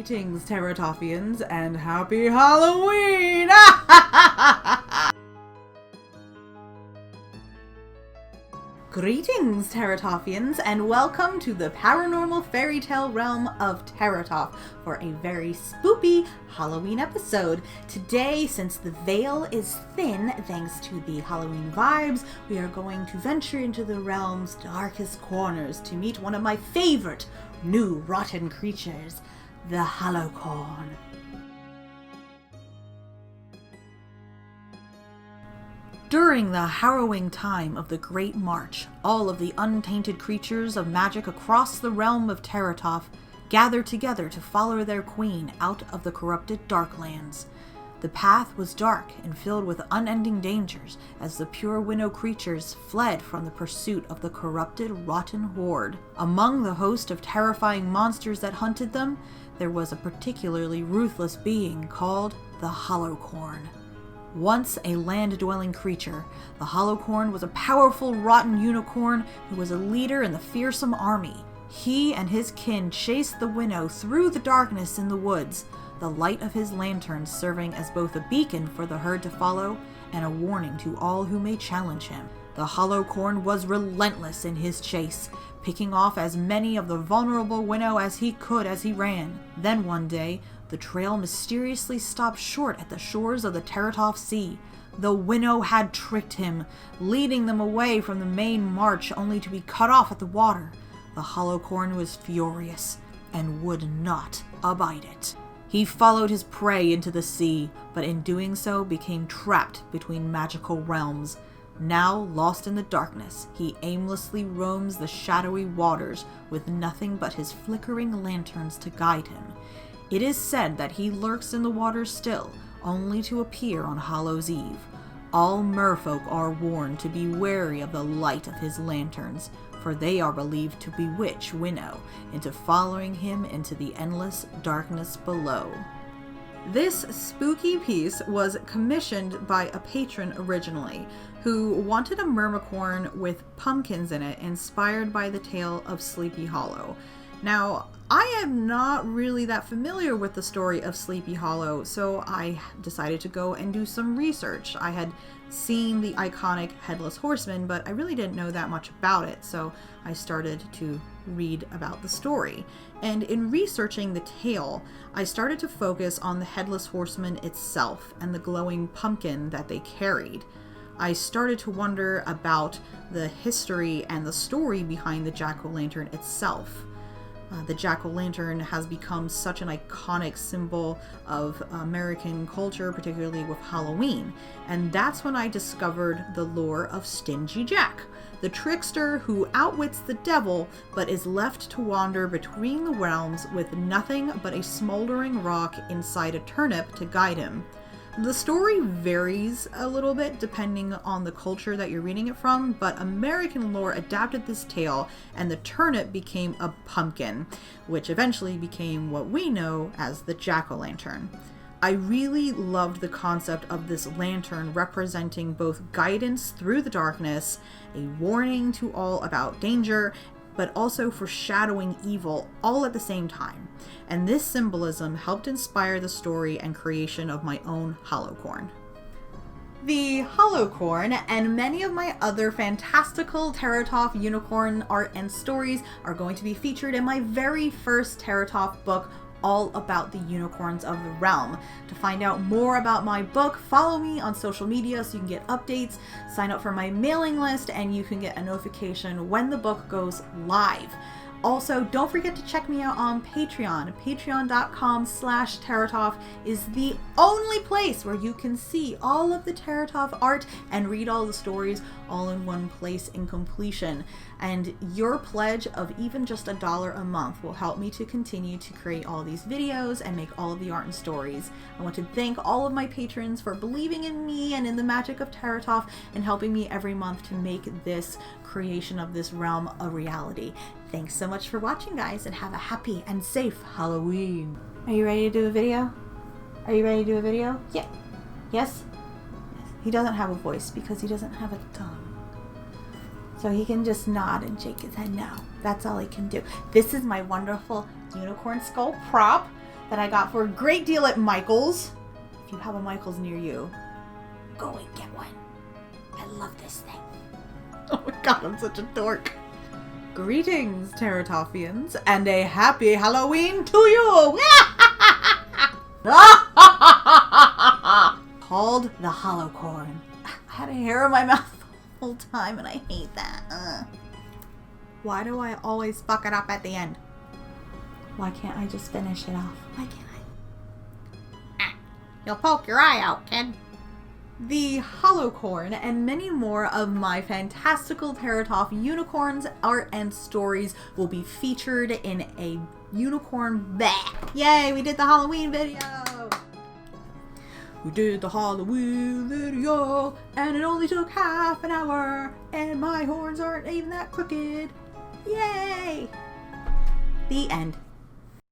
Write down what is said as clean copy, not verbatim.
Greetings, Terratoffians, and happy Halloween! Greetings, Terratoffians, and welcome to the paranormal fairy tale realm of Terratoff for a very spoopy Halloween episode. Today, since the veil is thin thanks to the Halloween vibes, we are going to venture into the realm's darkest corners to meet one of my favorite new rotten creatures, the Hallowcorn. During the harrowing time of the Great March, all of the untainted creatures of magic across the realm of Terratoff gathered together to follow their queen out of the corrupted Darklands. The path was dark and filled with unending dangers as the pure Winnow creatures fled from the pursuit of the corrupted rotten horde. Among the host of terrifying monsters that hunted them, there was a particularly ruthless being called the Hallowcorn. Once a land-dwelling creature, the Hallowcorn was a powerful rotten unicorn who was a leader in the fearsome army. He and his kin chased the Winnow through the darkness in the woods, the light of his lantern serving as both a beacon for the herd to follow and a warning to all who may challenge him. The Hallowcorn was relentless in his chase, picking off as many of the vulnerable Winnow as he could as he ran. Then one day, the trail mysteriously stopped short at the shores of the Terratoff Sea. The Winnow had tricked him, leading them away from the main march only to be cut off at the water. The Hallowcorn was furious and would not abide it. He followed his prey into the sea, but in doing so became trapped between magical realms. Now lost in the darkness, he aimlessly roams the shadowy waters with nothing but his flickering lanterns to guide him. It is said that he lurks in the water still, only to appear on Hallows Eve. All merfolk are warned to be wary of the light of his lanterns, for they are believed to bewitch Winnow into following him into the endless darkness below. This spooky piece was commissioned by a patron originally, who wanted a mermacorn with pumpkins in it inspired by the tale of Sleepy Hollow. Now, I am not really that familiar with the story of Sleepy Hollow, so I decided to go and do some research. I had seen the iconic Headless Horseman, but I really didn't know that much about it, so I started to read about the story. And in researching the tale, I started to focus on the Headless Horseman itself and the glowing pumpkin that they carried. I started to wonder about the history and the story behind the jack-o'-lantern itself. The jack-o'-lantern has become such an iconic symbol of American culture, particularly with Halloween. And that's when I discovered the lore of Stingy Jack, the trickster who outwits the devil but is left to wander between the realms with nothing but a smoldering rock inside a turnip to guide him. The story varies a little bit depending on the culture that you're reading it from, but American lore adapted this tale and the turnip became a pumpkin, which eventually became what we know as the jack-o'-lantern. I really loved the concept of this lantern representing both guidance through the darkness, a warning to all about danger, but also foreshadowing evil all at the same time. And this symbolism helped inspire the story and creation of my own Hallowcorn. The Hallowcorn and many of my other fantastical Terratoff unicorn art and stories are going to be featured in my very first Terratoff book, all about the unicorns of the realm. To find out more about my book, follow me on social media so you can get updates, sign up for my mailing list, and you can get a notification when the book goes live. Also, don't forget to check me out on Patreon. Patreon.com/Terratoff is the only place where you can see all of the Terratoff art and read all the stories all in one place in completion. And your pledge of even just $1 a month will help me to continue to create all these videos and make all of the art and stories. I want to thank all of my patrons for believing in me and in the magic of Terratoff and helping me every month to make this creation of this realm a reality. Thanks so much for watching, guys, and have a happy and safe Halloween. Are you ready to do a video? Are you ready to do a video? Yeah. Yes? Yes. He doesn't have a voice because he doesn't have a tongue. So he can just nod and shake his head no. That's all he can do. This is my wonderful unicorn skull prop that I got for a great deal at Michael's. If you have a Michael's near you, go and get one. I love this thing. Oh my god, I'm such a dork. Greetings, Terratoffians, and a happy Halloween to you! Called the Hallowcorn. I had a hair in my mouth the whole time, and I hate that. Why do I always fuck it up at the end? Why can't I just finish it off? Why can't I? You'll poke your eye out, kid. The Hallowcorn and many more of my fantastical Terratoff unicorns, art, and stories will be featured in a unicorn back. Yay, we did the Halloween video! We did the Halloween video, and it only took half an hour, and my horns aren't even that crooked. Yay! The end.